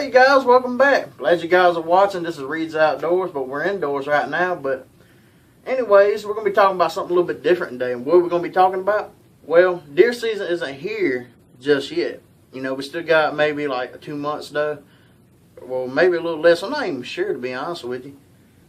Hey guys, welcome back. Glad you guys are watching. This is Reed's Outdoors, but we're indoors right now. But anyways, we're going to be talking about something a little bit different today. And what we're going to be talking about? Well, deer season isn't here just yet. You know, we still got maybe like 2 months though. Well, maybe a little less. I'm not even sure, to be honest with you.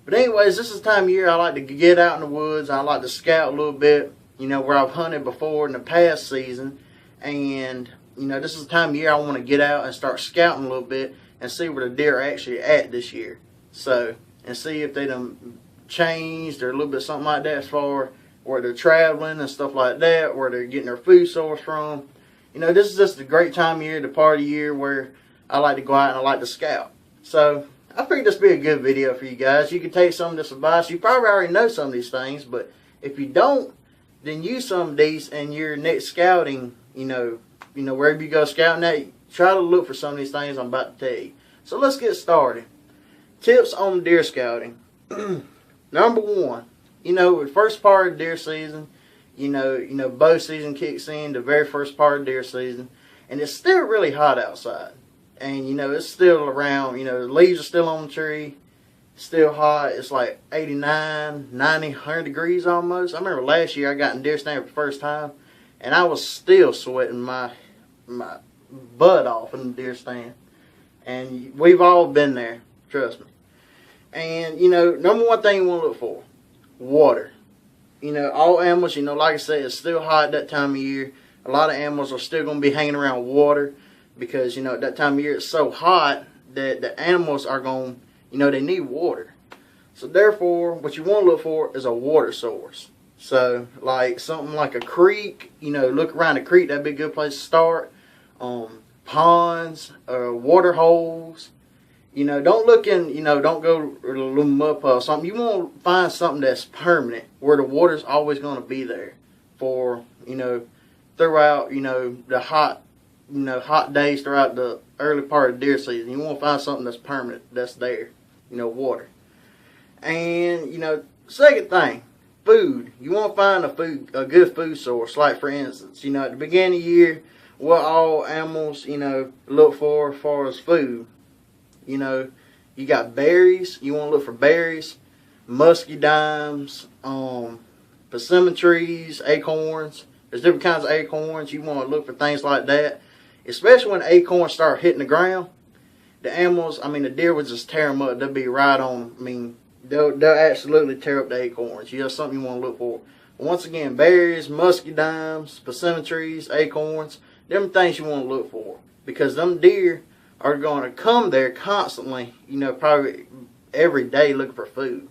But anyways, this is the time of year I like to get out in the woods. I like to scout a little bit, you know, where I've hunted before in the past season. And, you know, this is the time of year I want to get out and start scouting a little bit and see where the deer are actually at this year. So, and see if they done changed or a little bit something like that as far where they're traveling and stuff like that, where they're getting their food source from. You know, this is just a great time of year, the part of the year where I like to go out and I like to scout. So, I figured this would be a good video for you guys. You can take some of this advice. You probably already know some of these things, but if you don't, then use some of these in your next scouting, you know, wherever you go scouting at, try to look for some of these things I'm about to tell you. So let's get started. Tips on deer scouting. Number one, you know, the first part of deer season, you know, bow season kicks in, the very first part of deer season, and it's still really hot outside. And, you know, it's still around, you know, the leaves are still on the tree, still hot. It's like 89, 90, 100 degrees almost. I remember last year I got in deer stand for the first time, and I was still sweating my butt off in the deer stand. And we've all been there, trust me. And, you know, number one thing you want to look for, water. You know, all animals, you know, like I said, it's still hot that time of year. A lot of animals are still going to be hanging around water because, you know, at that time of year it's so hot that the animals are going, you know, they need water. So therefore, what you want to look for is a water source. So, like something like a creek, you know, look around a creek, that'd be a good place to start. Ponds, water holes. You know, don't look in, you know, don't go to a little mud puddle or something. You want to find something that's permanent, where the water's always going to be there for, you know, throughout, you know, the hot days throughout the early part of deer season. You want to find something that's permanent, that's there, you know, water. And, you know, second thing, food. You want to find a good food source. Like, for instance, you know, at the beginning of the year, what all animals, you know, look for as far as food. You know, you got berries. You want to look for berries, muscadimes, persimmon trees, acorns. There's different kinds of acorns. You want to look for things like that. Especially when acorns start hitting the ground. The animals, I mean, the deer would just tear them up. They'll be right on. I mean, they'll absolutely tear up the acorns. You have something you want to look for. Once again, berries, muscadimes, persimmon trees, acorns. Them things you want to look for. Because them deer are going to come there constantly, you know, probably every day looking for food.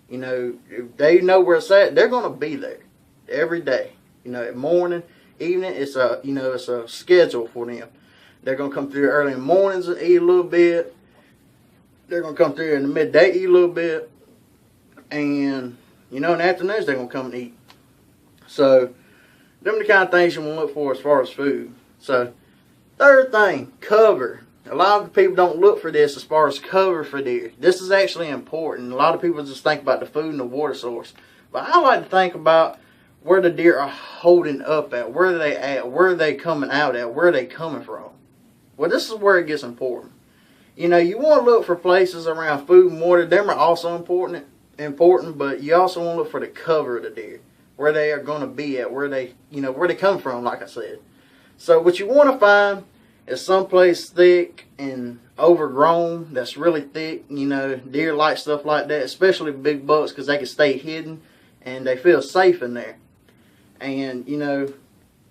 You know, if they know where it's at, they're going to be there every day. You know, morning, evening, it's a, you know, it's a schedule for them. They're going to come through early in the mornings and eat a little bit. They're going to come through in the midday, eat a little bit. And, you know, in the afternoons, they're going to come and eat. So, them are the kind of things you want to look for as far as food. So, third thing, cover. A lot of people don't look for this as far as cover for deer. This is actually important. A lot of people just think about the food and the water source. But I like to think about where the deer are holding up at. Where are they at? Where are they coming out at? Where are they coming from? Well, this is where it gets important. You know, you want to look for places around food and water. Them are also important, but you also want to look for the cover of the deer. Where they are going to be at. Where they, you know, where they come from, like I said. So what you want to find is someplace thick and overgrown, that's really thick. You know, deer like stuff like that, especially big bucks, because they can stay hidden and they feel safe in there. And, you know,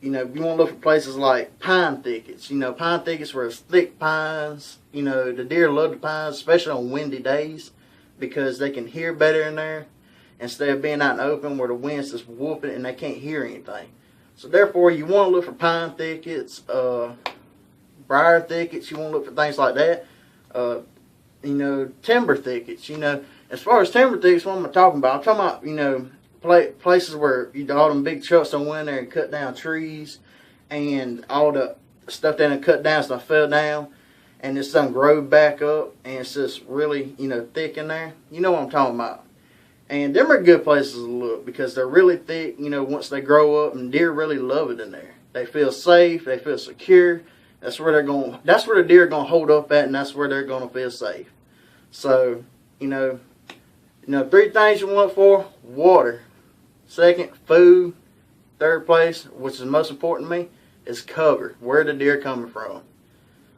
you want to look for places like pine thickets. You know, pine thickets where it's thick pines. You know, the deer love the pines, especially on windy days, because they can hear better in there instead of being out in the open where the wind's just whooping and they can't hear anything. So therefore, you want to look for pine thickets, briar thickets. You want to look for things like that. You know, timber thickets. You know, as far as timber thickets, what am I talking about? I'm talking about, you know, places where all them big trucks don't go in there and cut down trees, and all the stuff that they cut down stuff fell down, and it's some grow back up, and it's just really, you know, thick in there. You know what I'm talking about. And them are good places to look because they're really thick, you know, once they grow up, and deer really love it in there. They feel safe, they feel secure, That's where the deer are gonna hold up at, and that's where they're gonna feel safe. So, you know, 3 things you want for: water. Second, food. Third place, which is most important to me, is cover. Where the deer coming from.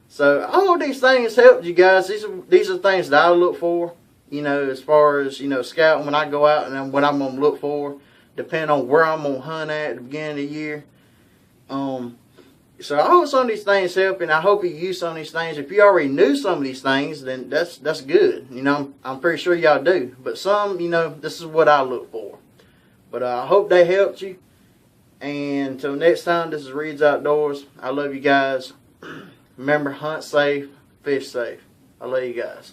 So all of these things help you guys. These are things that I look for. You know, as far as, you know, scouting when I go out, and then what I'm gonna look for, depending on where I'm gonna hunt at the beginning of the year. So I hope some of these things help, and I hope you use some of these things. If you already knew some of these things, then that's good. You know, I'm pretty sure y'all do. But some, you know, this is what I look for. But I hope they helped you. And until next time, this is Reed's Outdoors. I love you guys. Remember, hunt safe, fish safe. I love you guys.